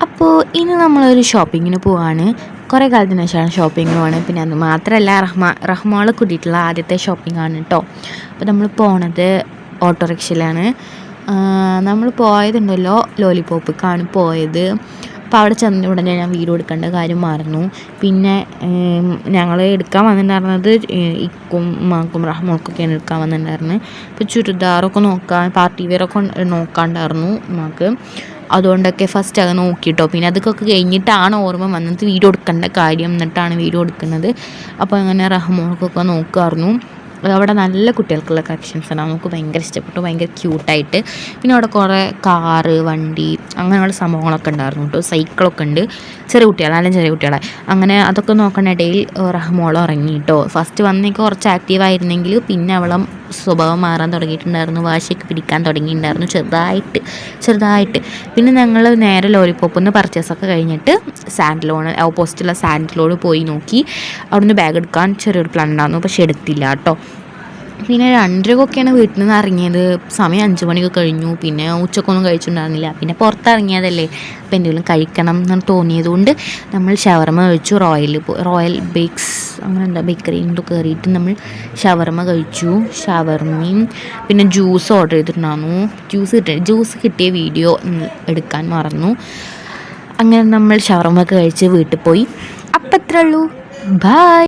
അപ്പോൾ ഇനി നമ്മളൊരു ഷോപ്പിങ്ങിന് പോവാണ്. കുറേ കാലത്തിന് ശേഷമാണ് ഷോപ്പിങ്ങിന് പോവാണ്. പിന്നെ അത് മാത്രമല്ല റഹ്മാളെ കൂട്ടിയിട്ടുള്ള ആദ്യത്തെ ഷോപ്പിംഗ് ആണ് കേട്ടോ. അപ്പോൾ നമ്മൾ പോണത് ഓട്ടോറിക്ഷയിലാണ്. നമ്മൾ പോയതുണ്ടല്ലോ ലോലിപോപ്പിക്കാണ് പോയത്. അപ്പോൾ അവിടെ ചെന്ന ഉടനെ ഞാൻ വീഡിയോ എടുക്കേണ്ട കാര്യം മറന്നു. പിന്നെ ഞങ്ങൾ എടുക്കാൻ വന്നിട്ടുണ്ടായിരുന്നത് ഇക്കും ഉമ്മാക്കും റഹ്മോൾക്കൊക്കെയാണ് എടുക്കാൻ വന്നിട്ടുണ്ടായിരുന്നത്. ഇപ്പോൾ ചുരിദാറൊക്കെ നോക്കാൻ പാർട്ടി വെയറൊക്കെ നോക്കാണ്ടായിരുന്നു ഉമ്മാക്ക്. അതുകൊണ്ടൊക്കെ ഫസ്റ്റ് അത് നോക്കിയിട്ടോ. പിന്നെ അതൊക്കെ കഴിഞ്ഞിട്ടാണ് ഓർമ്മ വന്നത് വീഡിയോ എടുക്കേണ്ട കാര്യം, എന്നിട്ടാണ് വീഡിയോ എടുക്കുന്നത്. അപ്പോൾ അങ്ങനെ റഹ്മോൾക്കൊക്കെ നോക്കുമായിരുന്നു. അവിടെ നല്ല കുട്ടികൾക്കുള്ള കളക്ഷൻസാണ്. നമുക്ക് ഭയങ്കര ഇഷ്ടപ്പെട്ടു, ഭയങ്കര ക്യൂട്ടായിട്ട്. പിന്നെ അവിടെ കുറേ കാറ്, വണ്ടി അങ്ങനെയുള്ള സംഭവങ്ങളൊക്കെ ഉണ്ടായിരുന്നു കേട്ടോ. സൈക്കിളൊക്കെ ഉണ്ട്, ചെറിയ കുട്ടികളെ, നല്ല ചെറിയ കുട്ടികളെ. അങ്ങനെ അതൊക്കെ നോക്കുന്ന ഇടയിൽ റഹ്മോൾ ഇറങ്ങി കേട്ടോ. ഫസ്റ്റ് വന്നേക്ക് കുറച്ച് ആക്റ്റീവായിരുന്നെങ്കിൽ പിന്നെ അവളെ സ്വഭാവം മാറാൻ തുടങ്ങിയിട്ടുണ്ടായിരുന്നു, വാശിയൊക്കെ പിടിക്കാൻ തുടങ്ങിയിട്ടുണ്ടായിരുന്നു ചെറുതായിട്ട്. പിന്നെ ഞങ്ങൾ നേരെ ലോലിപോപ്പിന്ന് പർച്ചേസൊക്കെ കഴിഞ്ഞിട്ട് ഓപ്പോസിറ്റുള്ള സാൻഡലോട് പോയി നോക്കി. അവിടുന്ന് ബാഗ് എടുക്കാൻ ചെറിയൊരു പ്ലാൻ ഉണ്ടായിരുന്നു, പക്ഷെ എടുത്തില്ല കേട്ടോ. പിന്നെ 2:30 വീട്ടിൽ നിന്ന് ഇറങ്ങിയത്. സമയം 5 മണിയൊക്കെ കഴിഞ്ഞു. പിന്നെ ഉച്ചക്കൊന്നും കഴിച്ചിട്ടുണ്ടായിരുന്നില്ല. പിന്നെ പുറത്തിറങ്ങിയതല്ലേ, അപ്പോൾ എന്തെങ്കിലും കഴിക്കണം എന്ന് തോന്നിയതുകൊണ്ട് നമ്മൾ ഷവർമ കഴിച്ചു. റോയൽ ബേക്സ് അങ്ങനെ എന്താ ബേക്കറി എന്തോ കയറിയിട്ട് നമ്മൾ ഷവർമ കഴിച്ചു. ഷവർമയും പിന്നെ ജ്യൂസ് ഓർഡർ ചെയ്തിട്ടുണ്ടായിരുന്നു. ജ്യൂസ് കിട്ടിയ വീഡിയോ എടുക്കാൻ മറന്നു. അങ്ങനെ നമ്മൾ ഷവർമ ഒക്കെ കഴിച്ച് വീട്ടിൽ പോയി. അപ്പം അത്രേ ഉള്ളൂ. ബൈ.